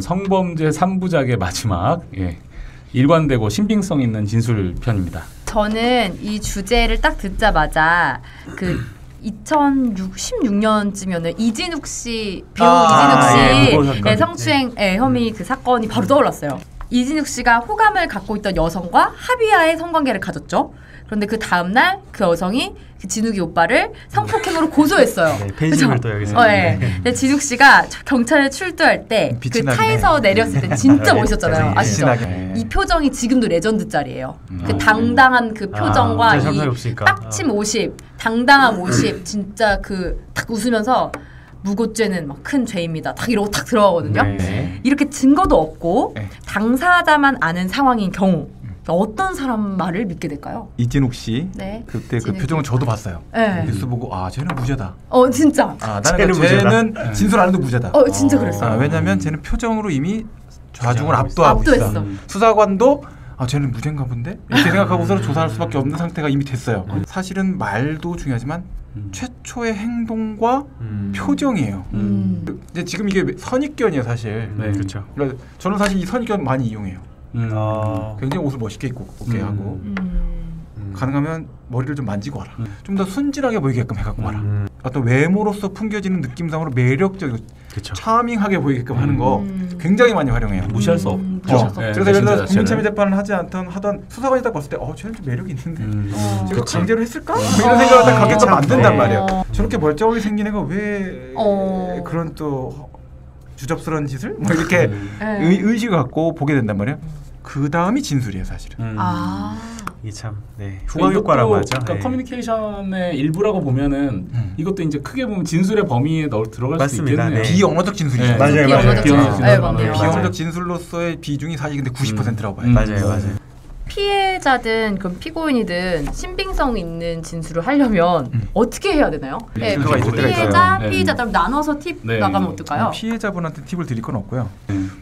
성범죄 3부작의 마지막 일관되고 신빙성 있는 진술 편입니다. 저는 이 주제를 딱 듣자마자 그 2016년쯤이었는데 이진욱 씨 배우 이진욱 씨 성추행 혐의 그 사건이 바로 떠올랐어요. 이진욱 씨가 호감을 갖고 있던 여성과 합의하에 성관계를 가졌죠. 그런데 그 다음날 그 여성이 그 진욱이 오빠를 성폭행으로 고소했어요. 네, 팬심을 또 여기서. 근데 진욱 씨가 경찰에 출두할 때 그 타에서 내렸을 때 진짜 멋있었잖아요. 아시죠? 이 표정이 지금도 레전드 짤이에요. 그 당당한 그 표정과 이 빡침 50, 당당한 50, 진짜 그 딱 웃으면서 무고죄는 막 큰 죄입니다. 딱 이러고 딱 들어가거든요. 이렇게 증거도 없고 당사자만 아는 상황인 경우 어떤 사람 말을 믿게 될까요? 이진욱 씨 그때 그 표정을 저도 봤어요. 뉴스 보고 쟤는 무죄다. 진짜. 나는 쟤는 진술 안 해도 무죄다. 진짜 그랬어요. 왜냐면 쟤는 표정으로 이미 좌중을 압도하고 있어. 수사관도 쟤는 무죄인가 본데? 이렇게 생각하고서 조사할 수밖에 없는 상태가 이미 됐어요. 사실은 말도 중요하지만 최초의 행동과 표정이에요. 근데 지금 이게 선입견이에요, 사실. 네, 그렇죠. 그러니까 저는 사실 이 선입견 많이 이용해요. 굉장히 옷을 멋있게 입고 오게 하고 가능하면 머리를 좀 만지고 와라. 좀 더 순진하게 보이게끔 해갖고 와라. 어떤 외모로서 풍겨지는 느낌상으로 매력적이고 차밍하게 보이게끔 하는 거 굉장히 많이 활용해요. 무시할 수 없죠. 그래서 예를 들어서 국민참여 재판을 하지 하던 수사관이 딱 봤을 때 쟤는 좀 매력이 있는데 제가 강제로 했을까? 이런 생각을 딱 갖게끔 만든단 말이에요. 저렇게 멀쩡하게 생긴 애가 왜 그런 또 주접스러운 짓을 뭐 이렇게 의식을 갖고 보게 된단 말이에요. 그 다음이 진술이에요, 사실은. 이게 참 후광 효과라고 하죠. 그러니까 커뮤니케이션의 일부라고 보면은 이것도 이제 크게 보면 진술의 범위에 들어갈 수 있겠네요. 비언어적 진술이죠. 맞아요. 비언어적 진술로서의 비중이 사실 근데 90%라고 봐요. 맞아요. 피해자든 그럼 피고인이든 신빙성 있는 진술을 하려면 어떻게 해야 되나요? 피해자 나눠서 팁 나가면 어떨까요? 피해자분한테 팁을 드릴 건 없고요.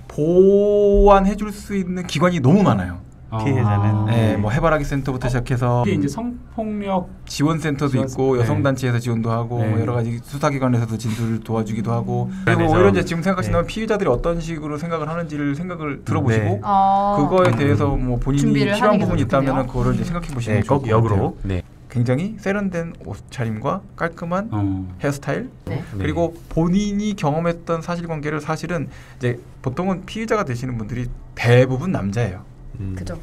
보완해줄 수 있는 기관이 너무 많아요. 피해자는 뭐 해바라기 센터부터 시작해서 이게 이제 성폭력 지원센터도 있고 여성단체에서 지원도 하고 뭐 여러 가지 수사기관에서도 진술을 도와주기도 하고 그리고 오히려 이제 지금 생각하시면 피해자들이 어떤 식으로 생각을 하는지를 생각을 들어보시고 그거에 대해서 뭐 본인이 필요한 부분이 있다면 그거를 이제 생각해 보시는 게 꼭 역으로 굉장히 세련된 옷차림과 깔끔한 헤어스타일 그리고 본인이 경험했던 사실관계를 사실은 이제 보통은 피해자가 되시는 분들이 대부분 남자예요. 그죠.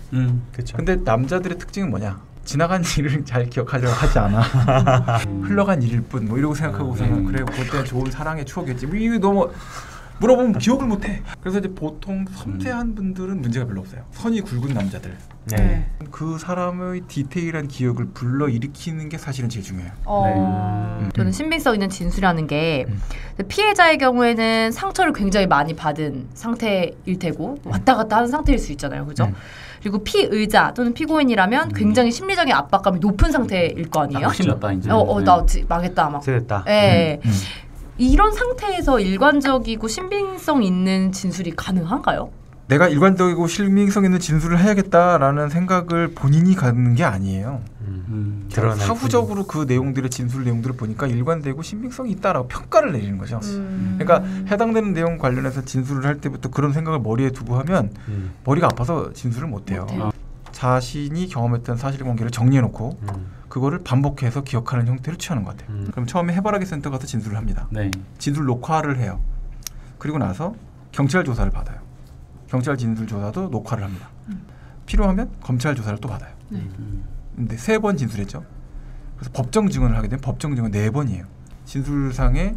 근데 남자들의 특징은 뭐냐? 지나간 일을 잘 기억하려고 하지 않아. 흘러간 일일 뿐. 뭐 이러고 생각하고서는 그래 그때 좋은 사랑의 추억이었지. 이게 너무 물어보면 기억을 못해. 그래서 이제 보통 섬세한 분들은 문제가 별로 없어요. 선이 굵은 남자들. 그 사람의 디테일한 기억을 불러일으키는 게 사실은 제일 중요해요. 저는 신빙성 있는 진술이라는 게 피해자의 경우에는 상처를 굉장히 많이 받은 상태일 테고 왔다 갔다 하는 상태일 수 있잖아요. 그죠? 그리고 피의자 또는 피고인이라면 굉장히 심리적인 압박감이 높은 상태일 거 아니에요? 큰일 났다 이제. 나 망했다 막. 됐다. 이런 상태에서 일관적이고 신빙성 있는 진술이 가능한가요? 내가 일관적이고 신빙성 있는 진술을 해야겠다라는 생각을 본인이 갖는 게 아니에요. 사후적으로 그 내용들의 진술 내용들을 보니까 일관되고 신빙성이 있다라고 평가를 내리는 거죠. 그러니까 해당되는 내용 관련해서 진술을 할 때부터 그런 생각을 머리에 두고 하면 머리가 아파서 진술을 못해요. 자신이 경험했던 사실관계를 정리해놓고 그거를 반복해서 기억하는 형태를 취하는 것 같아요. 그럼 처음에 해바라기 센터 가서 진술을 합니다. 진술 녹화를 해요. 그리고 나서 경찰 조사를 받아요. 경찰 진술 조사도 녹화를 합니다. 필요하면 검찰 조사를 또 받아요. 근데 3번 진술했죠. 그래서 법정 증언을 하게 되면 법정 증언 4번이에요. 진술상의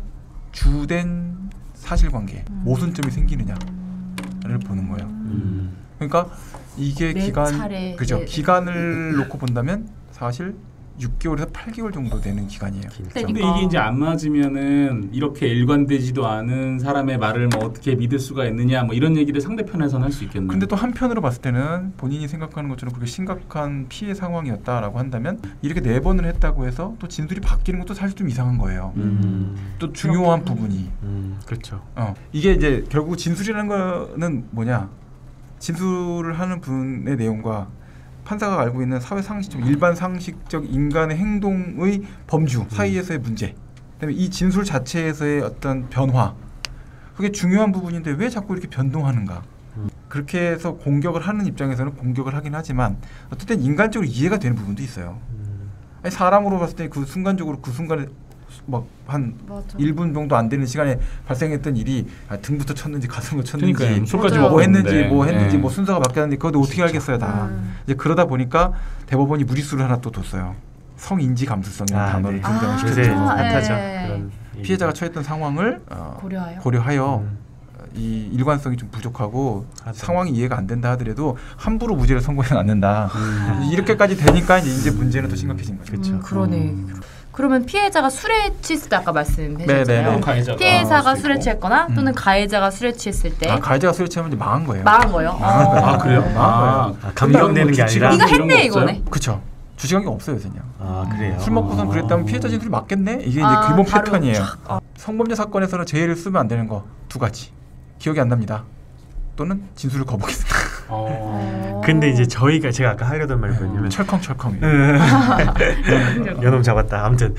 주된 사실관계, 모순점이 생기느냐를 보는 거예요. 그러니까 이게 기간을 놓고 본다면 사실 6개월에서 8개월 정도 되는 기간이에요. 근데 이게 이제 안 맞으면은 이렇게 일관되지도 않은 사람의 말을 뭐 어떻게 믿을 수가 있느냐 뭐 이런 얘기를 상대편에서는 할 수 있겠네요. 근데 또 한편으로 봤을 때는 본인이 생각하는 것처럼 그렇게 심각한 피해 상황이었다라고 한다면 이렇게 4번을 했다고 해서 또 진술이 바뀌는 것도 사실 좀 이상한 거예요. 또 중요한 부분이. 그렇죠. 이게 이제 결국 진술이라는 거는 뭐냐? 진술을 하는 분의 내용과 판사가 알고 있는 사회 상식적, 일반 상식적 인간의 행동의 범주 사이에서의 문제, 그다음에 이 진술 자체에서의 어떤 변화, 그게 중요한 부분인데 왜 자꾸 이렇게 변동하는가? 그렇게 해서 공격을 하는 입장에서는 공격을 하긴 하지만 어쨌든 인간적으로 이해가 되는 부분도 있어요. 아니, 사람으로 봤을 때 그 순간적으로 그 순간에 막 한 1분 정도 안 되는 시간에 발생했던 일이 등부터 쳤는지 가슴을 쳤는지 술까지 뭐 했는지 뭐 순서가 바뀌었는지 그것도 어떻게 알겠어요 다. 이제 그러다 보니까 대법원이 무리수를 하나 또 뒀어요. 성인지 감수성이라는 단어를 등장을 시켰죠. 피해자가 처했던 상황을 고려하여 이 일관성이 좀 부족하고 상황이 이해가 안 된다 하더라도 함부로 무죄를 선고해서는 안 된다. 이렇게까지 되니까 이제 문제는 더 심각해진 거죠. 그렇죠. 그러네. 그러면 피해자가 술에 취했을 때 아까 말씀해주셨잖아요. 피해자가 술에 취했거나 또는 가해자가 술에 취했을 때. 가해자가 술에 취하면 이제 망한 거예요. 망한 거예요? 아 그래요? 감경되는 게 아니라. 네가 했네 이거네. 그렇죠. 주식한 게 없어요, 그냥. 그래요. 술 먹고선 그랬다면 피해자 진술이 맞겠네? 이게 이제 기본 패턴이에요. 성범죄 사건에서는 제의를 쓰면 안 되는 거 2가지. 기억이 안 납니다. 또는 진술을 거부하겠습니다. 근데 이제 제가 아까 하려던 말이 뭐냐면 철컹철컹. 연놈 잡았다. 아무튼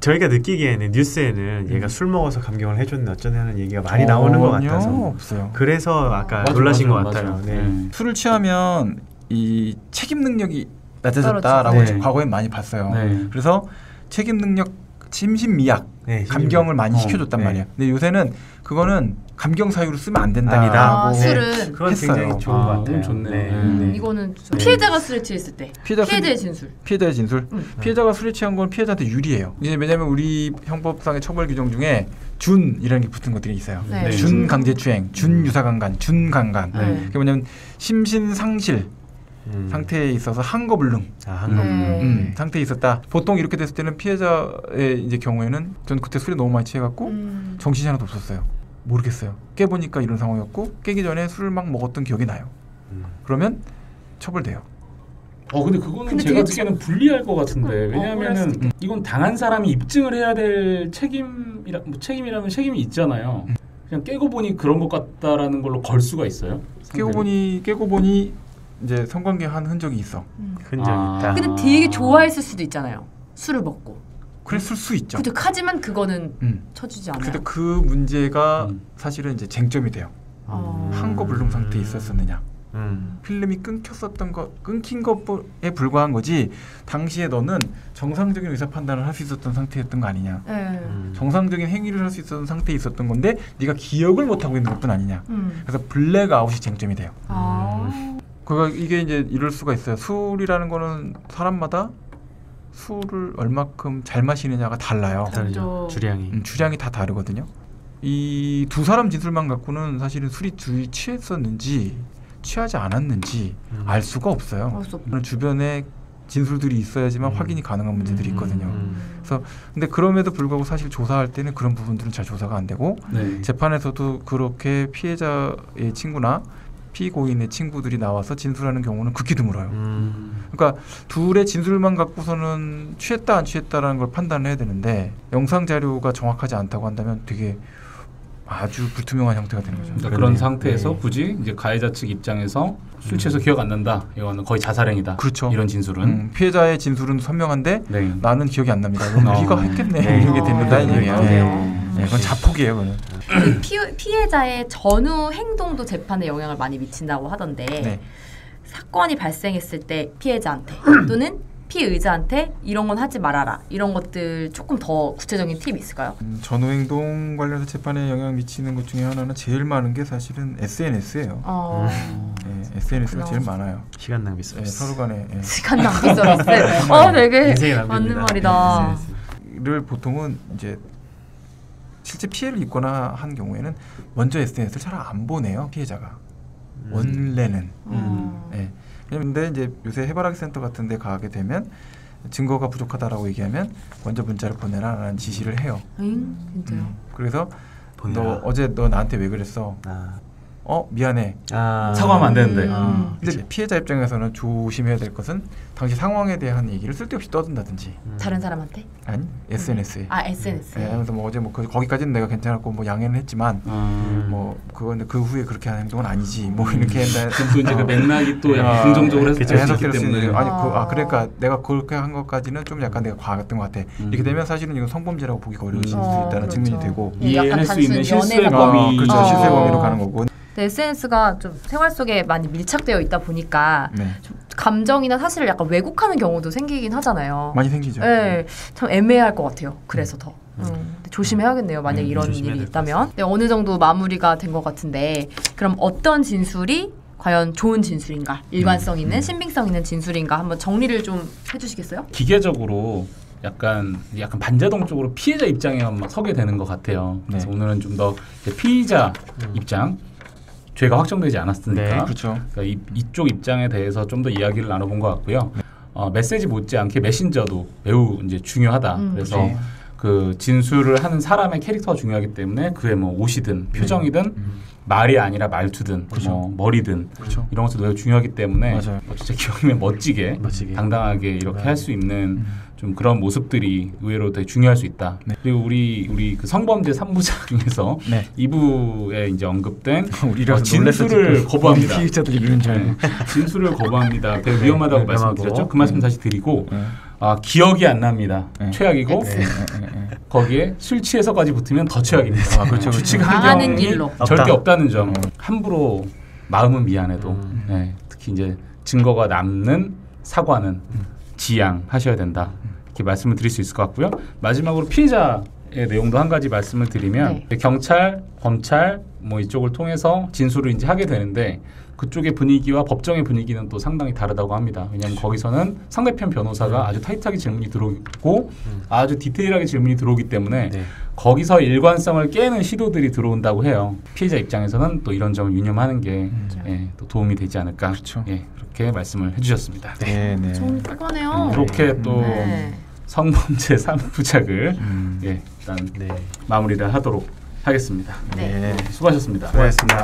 저희가 느끼기에는 뉴스에는 얘가 술 먹어서 감경을 해줬네 어쩌네 하는 얘기가 많이 나오는 것 같아서 없어요. 그래서 아까 놀라신 것 같아요. 네. 술을 취하면 이 책임 능력이 낮아졌다라고 과거엔 많이 봤어요. 그래서 책임 능력 심신미약 감경을 많이 시켜줬단 말이에요. 근데 요새는 그거는 감경 사유로 쓰면 안 된다고 술은 그건 굉장히 좋은 것 같아요. 좋네요. 이거는 피해자가 술에 취했을 때 피해자의 진술. 피해자가 술에 취한 건 피해자한테 유리해요. 이제 왜냐하면 우리 형법상의 처벌 규정 중에 준이라는 게 붙은 것들이 있어요. 준 강제추행, 준 유사강간, 준 강간. 그게 뭐냐면 심신상실 상태에 있어서 한거불능 상태에 있었다. 보통 이렇게 됐을 때는 피해자의 이제 경우에는 전 그때 술에 너무 많이 취해갖고 정신이 하나도 없었어요. 모르겠어요. 깨보니까 이런 상황이었고 깨기 전에 술을 막 먹었던 기억이 나요. 그러면 처벌돼요. 근데 그거는 제가 듣기에는 불리할 것 같은데 왜냐하면은 이건 당한 사람이 입증을 해야 될 책임이라면 책임이 있잖아요. 그냥 깨고 보니 그런 것 같다라는 걸로 걸 수가 있어요. 깨고 보니 이제 성관계 한 흔적이 있어. 흔적이 있다. 근데 되게 좋아했을 수도 있잖아요. 술을 먹고. 그랬을 수 있죠. 하지만 그거는 쳐주지 않아요. 근데 그 문제가 사실은 이제 쟁점이 돼요. 한거불능 상태에 있었느냐. 필름이 끊긴 것에 불과한 거지. 당시에 너는 정상적인 의사 판단을 할 수 있었던 상태였던 거 아니냐. 정상적인 행위를 할 수 있었던 상태에 있었던 건데 네가 기억을 못 하고 있는 것뿐 아니냐. 그래서 블랙아웃이 쟁점이 돼요. 이게 이제 이럴 수가 있어요. 술이라는 거는 사람마다 술을 얼마큼 잘 마시느냐가 달라요. 주량이 다 다르거든요. 이 두 사람 진술만 갖고는 사실은 술이 둘이 취했었는지 취하지 않았는지 알 수가 없어요. 주변에 진술들이 있어야지만 확인이 가능한 문제들이 있거든요. 그래서 근데 그럼에도 불구하고 사실 조사할 때는 그런 부분들은 잘 조사가 안 되고 재판에서도 그렇게 피해자의 친구나 피고인의 친구들이 나와서 진술하는 경우는 극히 드물어요. 그러니까 둘의 진술만 갖고서는 취했다 안 취했다라는 걸 판단해야 되는데 영상 자료가 정확하지 않다고 한다면 되게 아주 불투명한 형태가 되는 거죠. 그러니까 그런 상태에서 굳이 이제 가해자 측 입장에서 술 취해서 기억 안 난다. 이거는 거의 자살행위다. 그렇죠. 이런 진술은 피해자의 진술은 선명한데 나는 기억이 안 납니다. 그럼 네가 했겠네. 이런 게 된다 이 얘기예요. 그건 자폭이에요. 그건. 피해자의 전후 행동도 재판에 영향을 많이 미친다고 하던데 사건이 발생했을 때 피해자한테 또는 피의자한테 이런 건 하지 말아라. 이런 것들 조금 더 구체적인 팁이 있을까요? 전후 행동 관련해서 재판에 영향을 미치는 것 중에 하나는 제일 많은 게 사실은 SNS예요. SNS가 제일 많아요. 시간 낭비 서비스. 서로 간에. 시간 낭비 서비스. 되게 맞는 말이다. 를 보통은 이제 실제 피해를 입거나 한 경우에는 먼저 SNS를 잘 안 보내요. 피해자가. 원래는. 그런데 이제 요새 해바라기 센터 같은 데 가게 되면 증거가 부족하다라고 얘기하면 먼저 문자를 보내라라는 지시를 해요. 진짜요? 그래서 너 어제 너 나한테 왜 그랬어? 미안해. 사과하면 안 되는데. 근데 피해자 입장에서는 조심해야 될 것은 당시 상황에 대한 얘기를 쓸데없이 떠든다든지. 다른 사람한테? 아니, SNS에. SNS에. 그래서 뭐 어제 뭐 거기까지는 내가 괜찮았고 뭐 양해는 했지만 뭐 그건데 그 후에 그렇게 하는 행동은 아니지. 뭐 이렇게 했는데 또 이제 그 맥락이 또 약간 긍정적으로 해석될 수 있기 때문에. 그러니까 내가 그렇게 한 것까지는 좀 약간 내가 과했던 것 같아. 이렇게 되면 사실은 이건 성범죄라고 보기가 어려울 수 있다는 측면이 되고 이해할 수 있는 실수의 범위, 그렇죠. 실수의 범위로 가는 거고. SNS가 좀 생활 속에 많이 밀착되어 있다 보니까 좀 감정이나 사실을 약간 왜곡하는 경우도 생기긴 하잖아요. 많이 생기죠. 네, 참 애매할 것 같아요. 그래서 더 조심해야겠네요. 만약 이런 일이 있다면. 네, 어느 정도 마무리가 된 것 같은데 그럼 어떤 진술이 과연 좋은 진술인가, 일관성 있는, 신빙성 있는 진술인가 한번 정리를 좀 해주시겠어요? 기계적으로 약간 반자동적으로 피해자 입장에만 서게 되는 것 같아요. 그래서 오늘은 좀 더 피의자 입장, 죄가 확정되지 않았으니까 그렇죠. 그러니까 이쪽 입장에 대해서 좀 더 이야기를 나눠본 것 같고요. 메시지 못지않게 메신저도 매우 이제 중요하다. 그래서 그 진술을 하는 사람의 캐릭터가 중요하기 때문에 그의 뭐 옷이든 표정이든 말이 아니라 말투든 뭐 머리든 이런 것도 매우 중요하기 때문에 진짜 기왕이면 멋지게 당당하게 이렇게 할 수 있는 좀 그런 모습들이 의외로 되게 중요할 수 있다. 그리고 우리 그 성범죄 3부작 중에서 2부에 이제 언급된 진술을 거부합니다. 피해자들 이러는 줄 알고. 진술을 거부합니다. 되게 위험하다고 말씀드렸죠. 그 말씀 다시 드리고 기억이 안 납니다. 최악이고 거기에 술 취해서까지 붙으면 더 최악입니다. 그렇죠. 강하는 길로 절대 없다는 점. 함부로 마음은 미안해도 특히 이제 증거가 남는 사과는 지양하셔야 된다. 이렇게 말씀을 드릴 수 있을 것 같고요. 마지막으로 피해자의 내용도 한 가지 말씀을 드리면 경찰, 검찰 뭐 이쪽을 통해서 진술을 이제 하게 되는데 그쪽의 분위기와 법정의 분위기는 또 상당히 다르다고 합니다. 왜냐하면 거기서는 상대편 변호사가 아주 타이트하게 질문이 들어오고 아주 디테일하게 질문이 들어오기 때문에 거기서 일관성을 깨는 시도들이 들어온다고 해요. 피해자 입장에서는 또 이런 점을 유념하는 게 또 도움이 되지 않을까 그렇게 말씀을 해주셨습니다. 좋은 꿀거네요. 이렇게 또 성범죄 3부작을 일단 마무리를 하도록 하겠습니다. 수고하셨습니다. 수고하셨습니다.